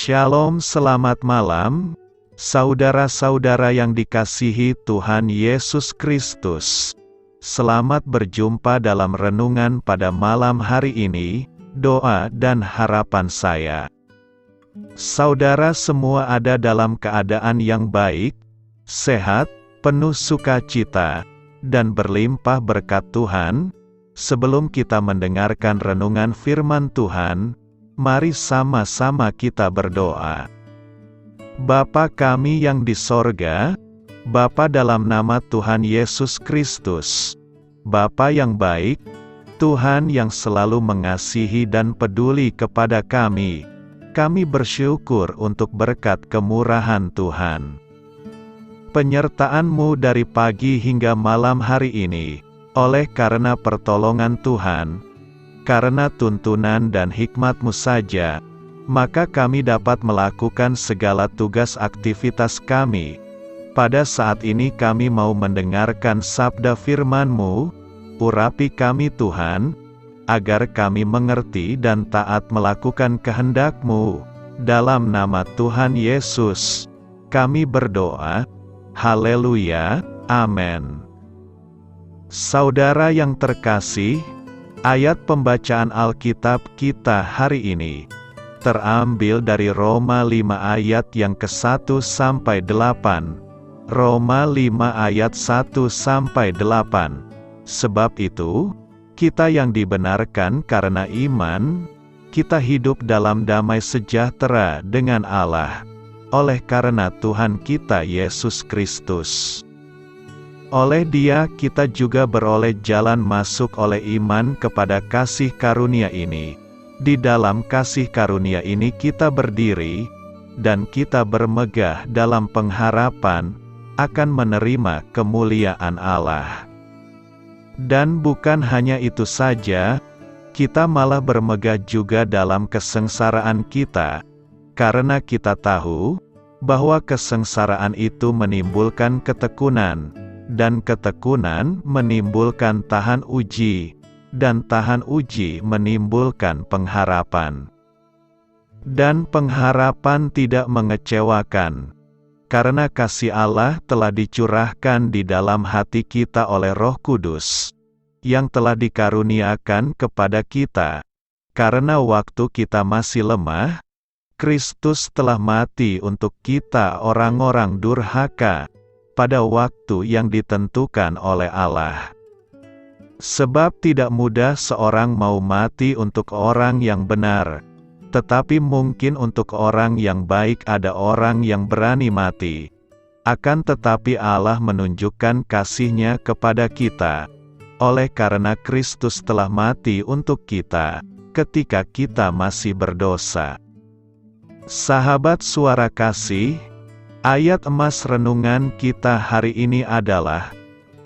Shalom, selamat malam, saudara-saudara yang dikasihi Tuhan Yesus Kristus. Selamat berjumpa dalam renungan pada malam hari ini. Doa dan harapan saya, saudara semua ada dalam keadaan yang baik, sehat, penuh sukacita, dan berlimpah berkat Tuhan. Sebelum kita mendengarkan renungan firman Tuhan, mari sama-sama kita berdoa. Bapa kami yang di sorga, Bapa dalam nama Tuhan Yesus Kristus, Bapa yang baik, Tuhan yang selalu mengasihi dan peduli kepada kami bersyukur untuk berkat kemurahan Tuhan. Penyertaan-Mu dari pagi hingga malam hari ini, oleh karena pertolongan Tuhan, karena tuntunan dan hikmat-Mu saja, maka kami dapat melakukan segala tugas aktivitas kami. Pada saat ini kami mau mendengarkan sabda firman-Mu, urapi kami Tuhan, agar kami mengerti dan taat melakukan kehendak-Mu. Dalam nama Tuhan Yesus, kami berdoa. Haleluya, amin. Saudara yang terkasih, ayat pembacaan Alkitab kita hari ini terambil dari Roma 5 ayat yang ke-1 sampai 8. Roma 5 ayat 1 sampai 8. Sebab itu, kita yang dibenarkan karena iman, kita hidup dalam damai sejahtera dengan Allah, oleh karena Tuhan kita Yesus Kristus. Oleh Dia kita juga beroleh jalan masuk oleh iman kepada kasih karunia ini. Di dalam kasih karunia ini kita berdiri, dan kita bermegah dalam pengharapan akan menerima kemuliaan Allah. Dan bukan hanya itu saja, kita malah bermegah juga dalam kesengsaraan kita, karena kita tahu bahwa kesengsaraan itu menimbulkan ketekunan, dan ketekunan menimbulkan tahan uji, dan tahan uji menimbulkan pengharapan. Dan pengharapan tidak mengecewakan, karena kasih Allah telah dicurahkan di dalam hati kita oleh Roh Kudus, yang telah dikaruniakan kepada kita. Karena waktu kita masih lemah, Kristus telah mati untuk kita orang-orang durhaka, pada waktu yang ditentukan oleh Allah. Sebab tidak mudah seorang mau mati untuk orang yang benar, tetapi mungkin untuk orang yang baik ada orang yang berani mati. Akan tetapi Allah menunjukkan kasih-Nya kepada kita, oleh karena Kristus telah mati untuk kita, ketika kita masih berdosa. Sahabat suara kasih, ayat emas renungan kita hari ini adalah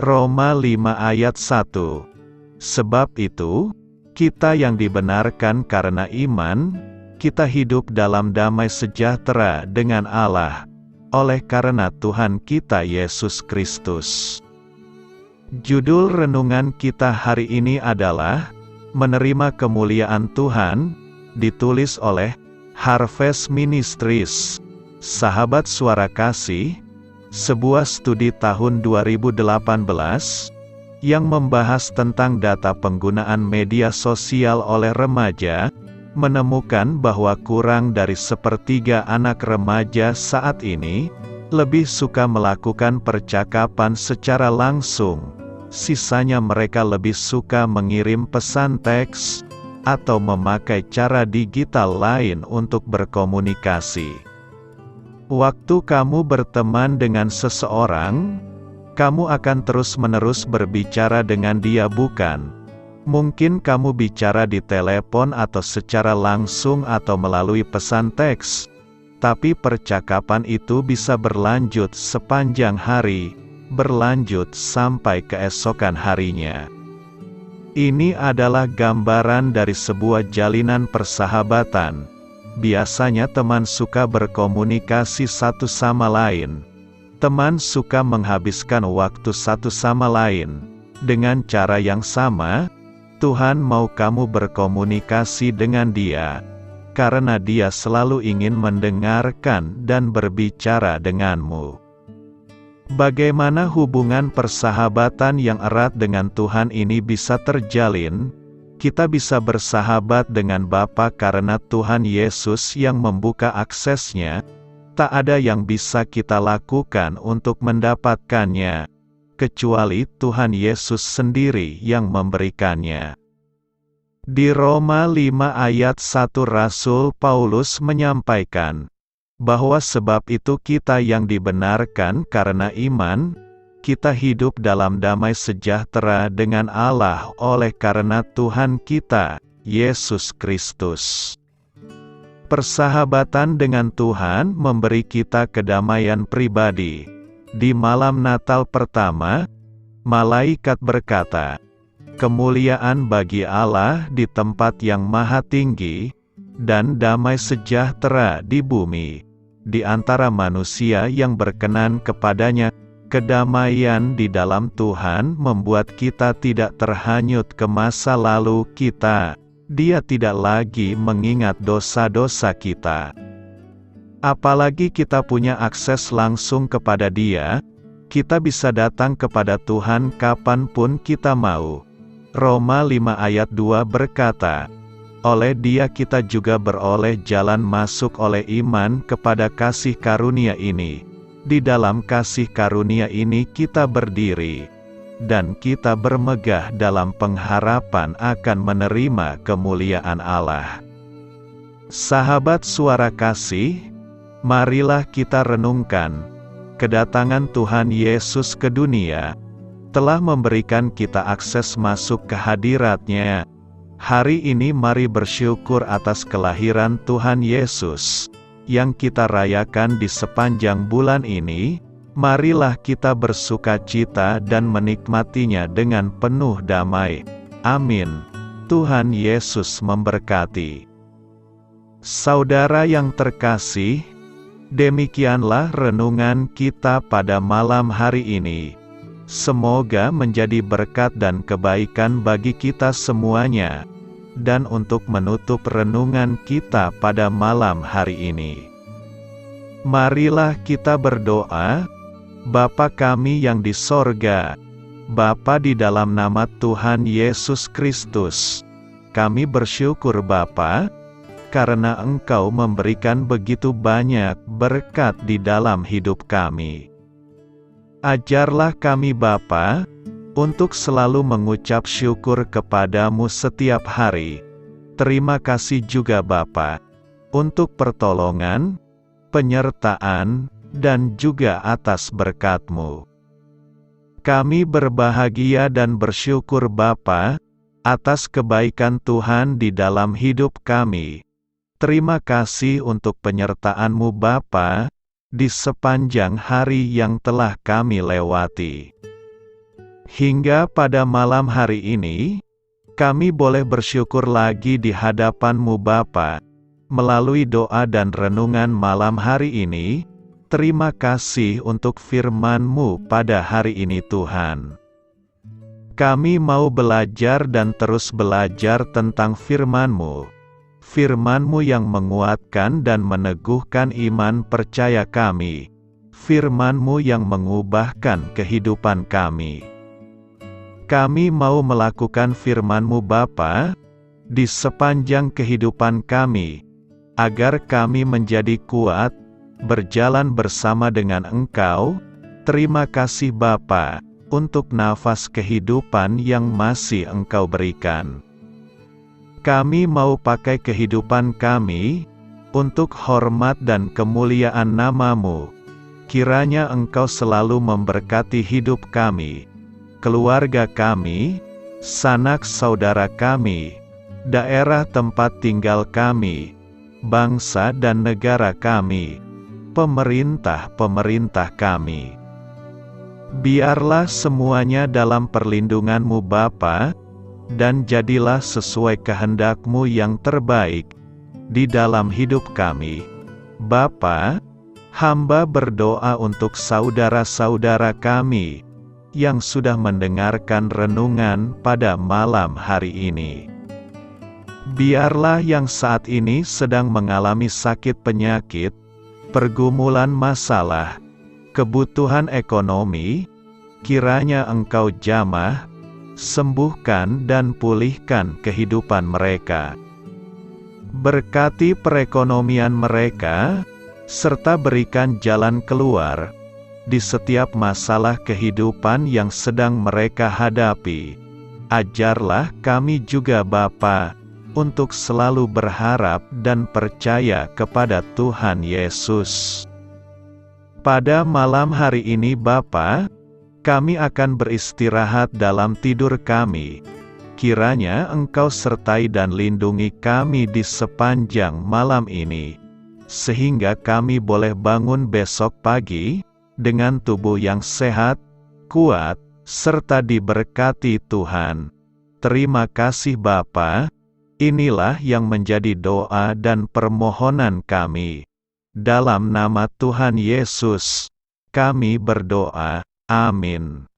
Roma 5 ayat 1. Sebab itu, kita yang dibenarkan karena iman, kita hidup dalam damai sejahtera dengan Allah, oleh karena Tuhan kita Yesus Kristus. Judul renungan kita hari ini adalah Menerima Kemuliaan Tuhan, ditulis oleh Harvest Ministries. Sahabat suara kasih, sebuah studi tahun 2018 yang membahas tentang data penggunaan media sosial oleh remaja, menemukan bahwa kurang dari sepertiga anak remaja saat ini lebih suka melakukan percakapan secara langsung. Sisanya mereka lebih suka mengirim pesan teks atau memakai cara digital lain untuk berkomunikasi. Waktu kamu berteman dengan seseorang, kamu akan terus-menerus berbicara dengan dia, bukan? Mungkin kamu bicara di telepon atau secara langsung atau melalui pesan teks, tapi percakapan itu bisa berlanjut sepanjang hari, berlanjut sampai keesokan harinya. Ini adalah gambaran dari sebuah jalinan persahabatan. Biasanya teman suka berkomunikasi satu sama lain. Teman suka menghabiskan waktu satu sama lain. Dengan cara yang sama, Tuhan mau kamu berkomunikasi dengan Dia. karena Dia selalu ingin mendengarkan dan berbicara denganmu. Bagaimana hubungan persahabatan yang erat dengan Tuhan ini bisa terjalin? Kita bisa bersahabat dengan Bapa karena Tuhan Yesus yang membuka aksesnya. Tak ada yang bisa kita lakukan untuk mendapatkannya, kecuali Tuhan Yesus sendiri yang memberikannya. Di Roma 5 ayat 1 Rasul Paulus menyampaikan, bahwa sebab itu kita yang dibenarkan karena iman, kita hidup dalam damai sejahtera dengan Allah oleh karena Tuhan kita, Yesus Kristus. Persahabatan dengan Tuhan memberi kita kedamaian pribadi. Di malam Natal pertama, malaikat berkata, "Kemuliaan bagi Allah di tempat yang maha tinggi, dan damai sejahtera di bumi, di antara manusia yang berkenan kepadanya." Kedamaian di dalam Tuhan membuat kita tidak terhanyut ke masa lalu kita. Dia tidak lagi mengingat dosa-dosa kita. Apalagi kita punya akses langsung kepada Dia, kita bisa datang kepada Tuhan kapanpun kita mau. Roma 5 ayat 2 berkata, oleh Dia kita juga beroleh jalan masuk oleh iman kepada kasih karunia ini. Di dalam kasih karunia ini kita berdiri, dan kita bermegah dalam pengharapan akan menerima kemuliaan Allah. Sahabat Suara Kasih, marilah kita renungkan, kedatangan Tuhan Yesus ke dunia, telah memberikan kita akses masuk ke hadirat-Nya. Hari ini mari bersyukur atas kelahiran Tuhan Yesus, yang kita rayakan di sepanjang bulan ini. Marilah kita bersukacita dan menikmatinya dengan penuh damai. Amin. Tuhan Yesus memberkati. Saudara yang terkasih, demikianlah renungan kita pada malam hari ini. Semoga menjadi berkat dan kebaikan bagi kita semuanya. Dan untuk menutup renungan kita pada malam hari ini, marilah kita berdoa. Bapa kami yang di sorga, Bapa di dalam nama Tuhan Yesus Kristus, kami bersyukur Bapa, karena Engkau memberikan begitu banyak berkat di dalam hidup kami. Ajarlah kami Bapa, untuk selalu mengucap syukur kepadamu setiap hari. Terima kasih juga Bapa, untuk pertolongan, penyertaan, dan juga atas berkat-Mu. Kami berbahagia dan bersyukur Bapa, atas kebaikan Tuhan di dalam hidup kami. Terima kasih untuk penyertaan-Mu Bapa, di sepanjang hari yang telah kami lewati. Hingga pada malam hari ini, kami boleh bersyukur lagi di hadapan-Mu Bapa, melalui doa dan renungan malam hari ini. Terima kasih untuk firman-Mu pada hari ini Tuhan. Kami mau belajar dan terus belajar tentang firman-Mu. Firman-Mu yang menguatkan dan meneguhkan iman percaya kami. Firman-Mu yang mengubahkan kehidupan kami. Kami mau melakukan firman-Mu Bapa, di sepanjang kehidupan kami, agar kami menjadi kuat, berjalan bersama dengan Engkau. Terima kasih Bapa, untuk nafas kehidupan yang masih Engkau berikan. Kami mau pakai kehidupan kami, untuk hormat dan kemuliaan nama-Mu. Kiranya Engkau selalu memberkati hidup kami, keluarga kami, sanak saudara kami, daerah tempat tinggal kami, bangsa dan negara kami, pemerintah-pemerintah kami. Biarlah semuanya dalam perlindungan-Mu Bapa, dan jadilah sesuai kehendak-Mu yang terbaik, di dalam hidup kami. Bapa, hamba berdoa untuk saudara-saudara kami, yang sudah mendengarkan renungan pada malam hari ini. Biarlah yang saat ini sedang mengalami sakit penyakit, pergumulan masalah, kebutuhan ekonomi, kiranya Engkau jamah, sembuhkan dan pulihkan kehidupan mereka. Berkati perekonomian mereka, serta berikan jalan keluar di setiap masalah kehidupan yang sedang mereka hadapi. Ajarlah kami juga Bapa, untuk selalu berharap dan percaya kepada Tuhan Yesus. Pada malam hari ini Bapa, kami akan beristirahat dalam tidur kami. Kiranya Engkau sertai dan lindungi kami di sepanjang malam ini, sehingga kami boleh bangun besok pagi, dengan tubuh yang sehat, kuat, serta diberkati Tuhan. Terima kasih Bapa. Inilah yang menjadi doa dan permohonan kami. Dalam nama Tuhan Yesus, kami berdoa. Amin.